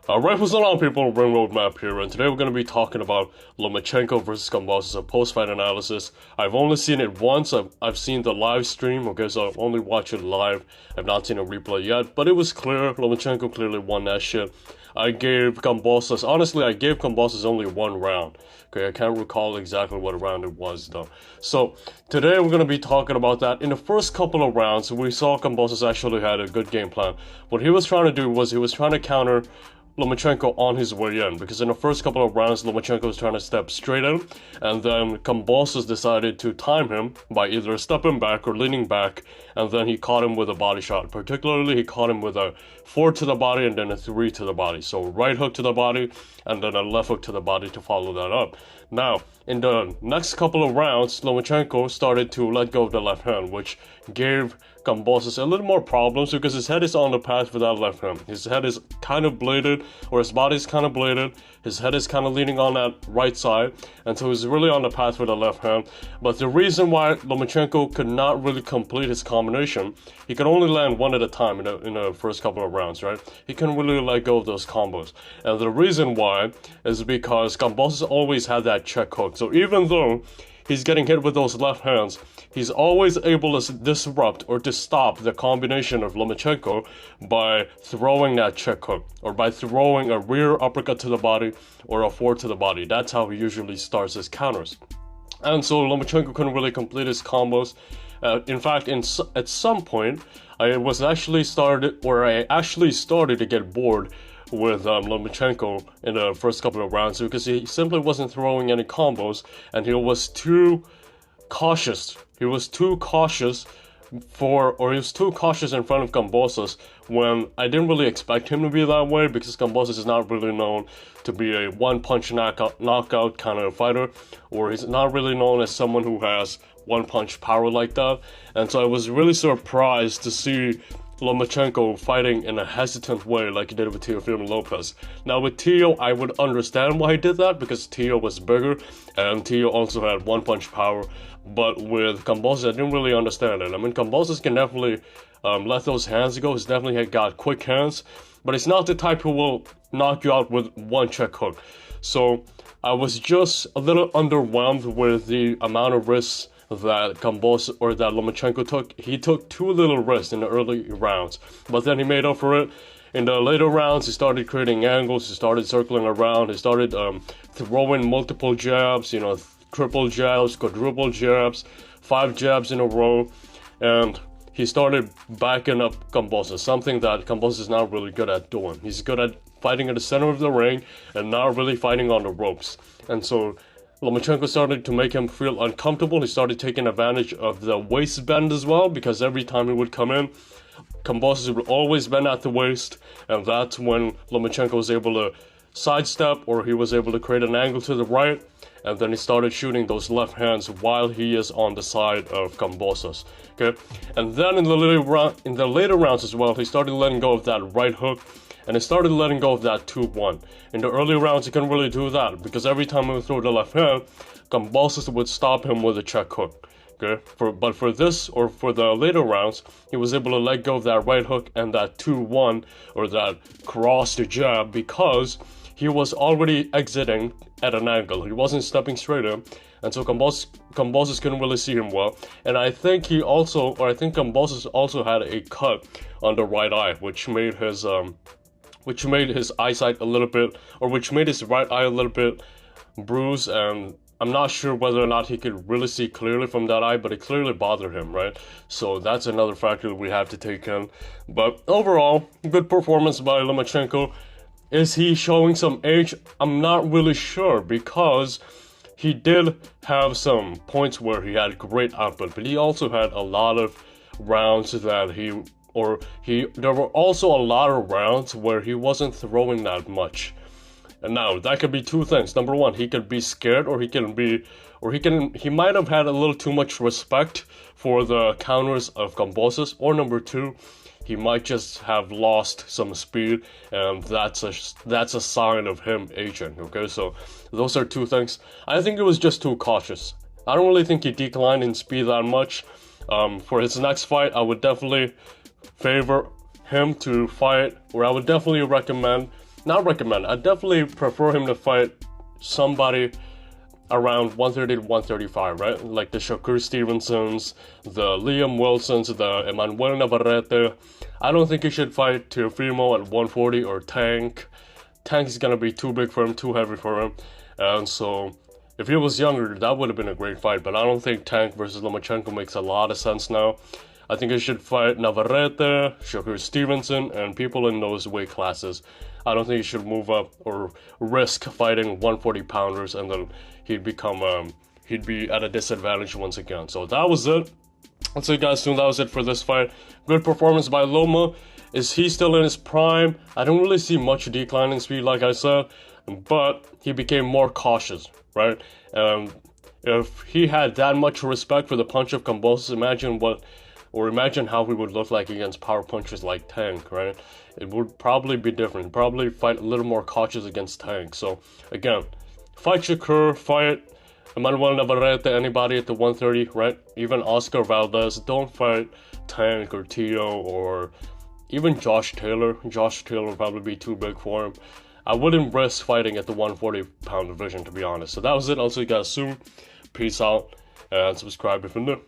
Alright, what's going on, people? Ring Roadmap here, and today we're going to be talking about Lomachenko versus Kambosos, a post-fight analysis. I've only seen it once. I've seen the live stream, okay, so I've only watched it live. I've not seen a replay yet, but it was clear. Lomachenko clearly won that shit. I gave Kambosos only one round. Okay, I can't recall exactly what round it was, though. So, today we're going to be talking about that. In the first couple of rounds, we saw Kambosos actually had a good game plan. What he was trying to do was he was trying to counter Lomachenko on his way in, because in the first couple of rounds Lomachenko was trying to step straight in, and then Kambosos decided to time him by either stepping back or leaning back, and then he caught him with a body shot. Particularly, he caught him with a 4 to the body and then a 3 to the body. So right hook to the body and then a left hook to the body to follow that up. Now, in the next couple of rounds, Lomachenko started to let go of the left hand, which gave Kambosos a little more problems because his head is on the path for that left hand. His head is kind of bladed, or his body is kind of bladed. His head is kind of leaning on that right side, and so he's really on the path for the left hand. But the reason why Lomachenko could not really complete his combination, he could only land one at a time in the first couple of rounds, right? He couldn't really let go of those combos. And the reason why is because Kambosos always had that check hook. So even though he's getting hit with those left hands, he's always able to disrupt or to stop the combination of Lomachenko by throwing that check hook, or by throwing a rear uppercut to the body or a 4 to the body. That's how he usually starts his counters. And so Lomachenko couldn't really complete his combos. In fact, at some point, I actually started to get bored with Lomachenko in the first couple of rounds, because he simply wasn't throwing any combos, and he was too cautious. He was too cautious in front of Kambosos, when I didn't really expect him to be that way, because Kambosos is not really known to be a one-punch knockout kind of fighter, or he's not really known as someone who has one-punch power like that. And so I was really surprised to see Lomachenko fighting in a hesitant way like he did with Teofimo Lopez. Now with Teo, I would understand why he did that, because Teo was bigger and Teo also had one-punch power. But with Kambosos, I didn't really understand it. I mean, Kambosos can definitely let those hands go. He's definitely got quick hands, but he's not the type who will knock you out with one check hook. So I was just a little underwhelmed with the amount of risks that Lomachenko took. He took too little risk in the early rounds, but then he made up for it. In the later rounds, he started creating angles, he started circling around, he started throwing multiple jabs, triple jabs, quadruple jabs, 5 jabs in a row, and he started backing up Kambosos, something that Kambosos is not really good at doing. He's good at fighting at the center of the ring and not really fighting on the ropes. And so Lomachenko started to make him feel uncomfortable. He started taking advantage of the waist bend as well, because every time he would come in, Kambosos would always bend at the waist, and that's when Lomachenko was able to sidestep, or he was able to create an angle to the right, and then he started shooting those left hands while he is on the side of Kambosos. Okay, and then in the later rounds as well, he started letting go of that right hook, and he started letting go of that 2-1. In the early rounds, he couldn't really do that, because every time he would throw the left hand, Kambosos would stop him with a check hook. Okay, but for the later rounds, he was able to let go of that right hook and that 2-1, or that cross to jab, because he was already exiting at an angle. He wasn't stepping straight in, and so Kambosos couldn't really see him well. And I think Kambosos also had a cut on the right eye, which made his eyesight a little bit, or which made his right eye a little bit bruised, and I'm not sure whether or not he could really see clearly from that eye, but it clearly bothered him, right? So that's another factor that we have to take in. But overall, good performance by Lomachenko. Is he showing some age? I'm not really sure, because he did have some points where he had great output, but he also had a lot of rounds that there were also a lot of rounds where he wasn't throwing that much. And now that could be two things. Number one, he could be scared, or he might have had a little too much respect for the counters of Kambosos, or number two, he might just have lost some speed, and that's a sign of him aging. Okay, so those are two things. I think it was just too cautious. I don't really think he declined in speed that much. For his next fight, I would definitely favor him to fight, or I would definitely recommend not recommend. I definitely prefer him to fight somebody around 130 to 135, right? Like the Shakur Stevensons, the Liam Wilsons, the Emmanuel Navarrete. I don't think he should fight Teofimo at 140 or Tank. Tank is gonna be too big for him, too heavy for him. And so, if he was younger, that would have been a great fight. But I don't think Tank versus Lomachenko makes a lot of sense now. I think he should fight Navarrete, Shakur Stevenson, and people in those weight classes. I don't think he should move up or risk fighting 140-pounders and then he'd be at a disadvantage once again. So that was it. I'll see you guys soon. That was it for this fight. Good performance by Loma. Is he still in his prime? I don't really see much decline in speed, like I said, but he became more cautious, right? If he had that much respect for the punch of Kambosos, imagine how he would look like against power punchers like Tank, right? It would probably be different. Probably fight a little more cautious against Tank. So, again, fight Shakur, fight Emmanuel Navarrete, anybody at the 130, right? Even Oscar Valdez. Don't fight Tank or Tio or even Josh Taylor. Josh Taylor would probably be too big for him. I wouldn't risk fighting at the 140-pound division, to be honest. So that was it. I'll see you guys soon. Peace out and subscribe if you're new.